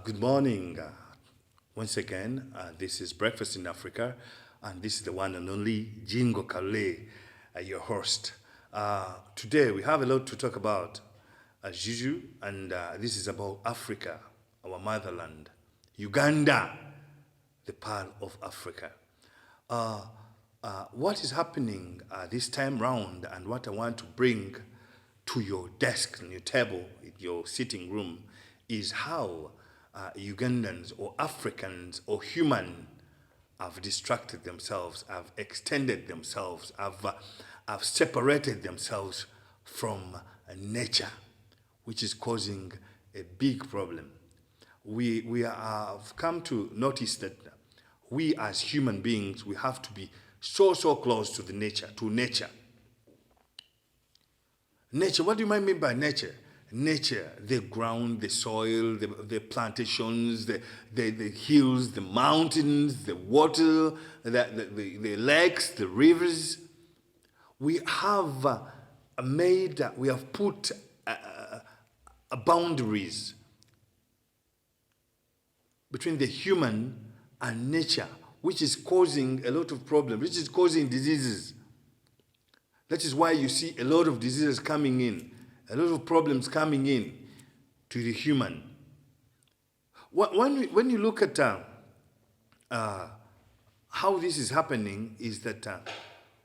Good morning. Once again, this is Breakfast in Africa, and this is the one and only Jingo Kalule, your host. Today, we have a lot to talk about, as usual, and this is about Africa, our motherland, Uganda, the pearl of Africa. What is happening this time round, and what I want to bring to your desk, and your table, your sitting room, is how Ugandans or Africans or human have distracted themselves, have extended themselves, have separated themselves from nature, which is causing a big problem. We have come to notice that we as human beings, we have to be so close to the nature, Nature, what do you mean by nature? Nature, the ground, the soil, the plantations, the hills, the mountains, the water, the lakes, the rivers. We have put boundaries between the human and nature, which is causing a lot of problems, which is causing diseases. That is why you see a lot of diseases coming in, a lot of problems coming in to the human. When you look at how this is happening, is that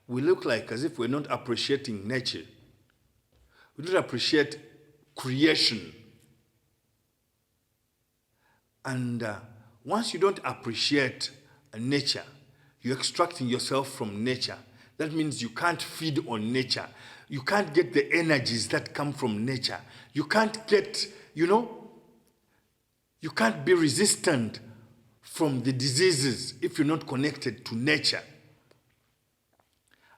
we look like as if we're not appreciating nature. We don't appreciate creation. And once you don't appreciate nature, you're extracting yourself from nature. That means you can't feed on nature. You can't get the energies that come from nature. You can't get, you can't be resistant from the diseases if you're not connected to nature.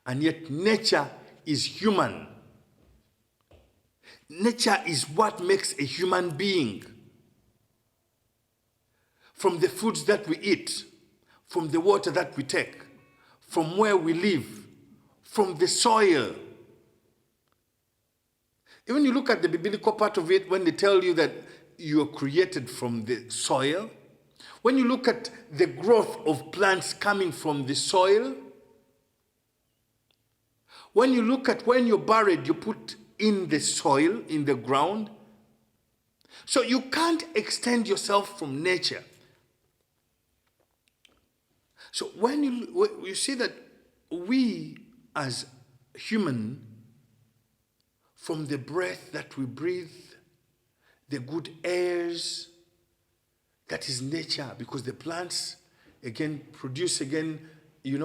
And yet nature is human. Nature is what makes a human being. From the foods that we eat, from the water that we take, from where we live, from the soil. Even you look at the biblical part of it, when they tell you that you are created from the soil, when you look at the growth of plants coming from the soil, when you look at when you're buried, you put in the soil, in the ground. So you can't extend yourself from nature. So when you see that we as human, from the breath that we breathe, the good airs, that is nature, because the plants again produce again, the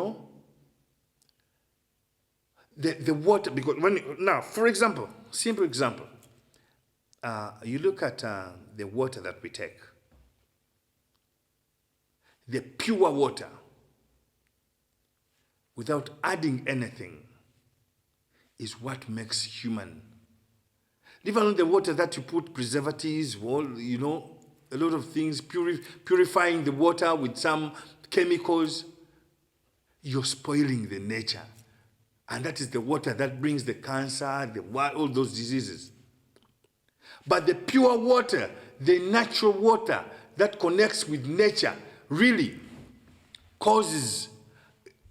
water. Because now, for example, simple example, you look at the water that we take, the pure water, without adding anything, is what makes human. Even on the water that you put preservatives, a lot of things, purifying the water with some chemicals, you're spoiling the nature. And that is the water that brings the cancer, all those diseases. But the pure water, the natural water that connects with nature, really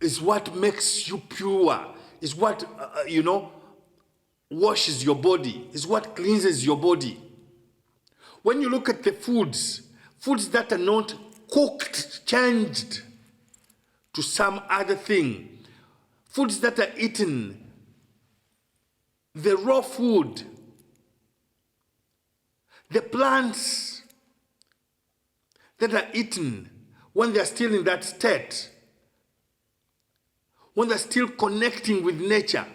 is what makes you pure, is what, washes your body, is what cleanses your body. When you look at the foods that are not cooked, changed to some other thing, foods that are eaten, the raw food, the plants that are eaten when they're still in that state, when they're still connecting with nature,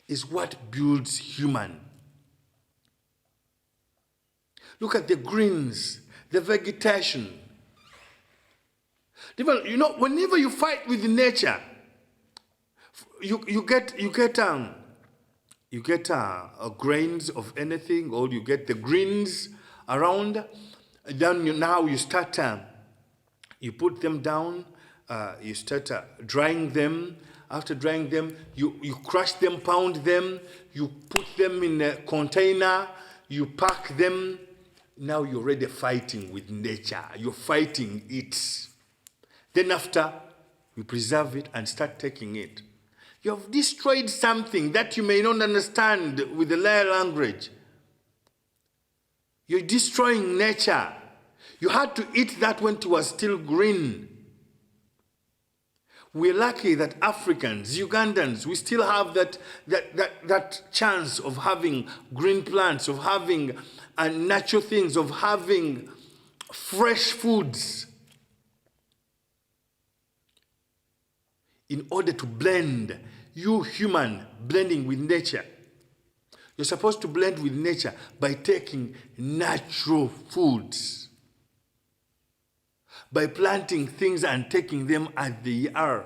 is what builds human. Look at the greens, the vegetation. Whenever you fight with nature, you get grains of anything, or you get the greens around. Then now you start, you put them down. You start drying them. After drying them, you crush them, pound them, you put them in a container, you pack them, now you're already fighting with nature. You're fighting it. Then after, you preserve it and start taking it. You have destroyed something that you may not understand with the language. You're destroying nature. You had to eat that when it was still green. We're lucky that Africans, Ugandans, we still have that chance of having green plants, of having natural things, of having fresh foods. In order to blend, you human blending with nature. You're supposed to blend with nature by taking natural foods. By planting things and taking them as they are.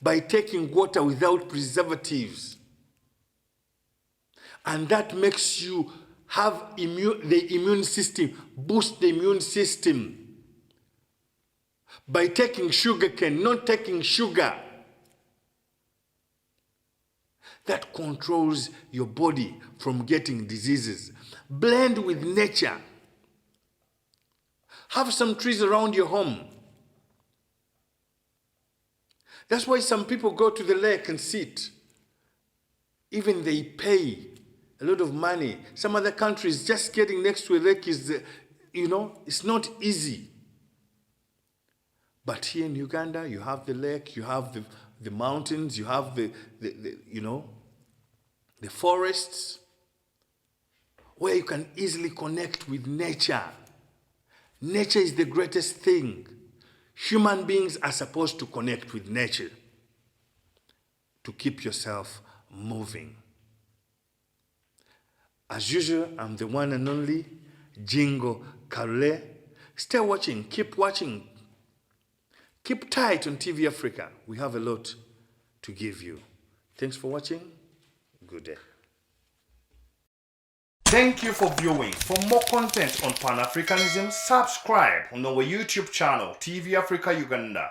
By taking water without preservatives. And that makes you have the immune system, boost the immune system. By taking sugar cane, not taking sugar. That controls your body from getting diseases. Blend with nature. Have some trees around your home. That's why some people go to the lake and sit. Even they pay a lot of money. Some other countries, just getting next to a lake is, it's not easy. But here in Uganda, you have the lake, you have the mountains, you have the forests, where you can easily connect with nature. Nature is the greatest thing. Human beings are supposed to connect with nature to keep yourself moving. As usual, I'm the one and only Jingo Kalule. Stay watching, keep watching. Keep tight on TV Africa. We have a lot to give you. Thanks for watching. Good day. Thank you for viewing. For more content on Pan-Africanism, subscribe on our YouTube channel, TV Africa Uganda.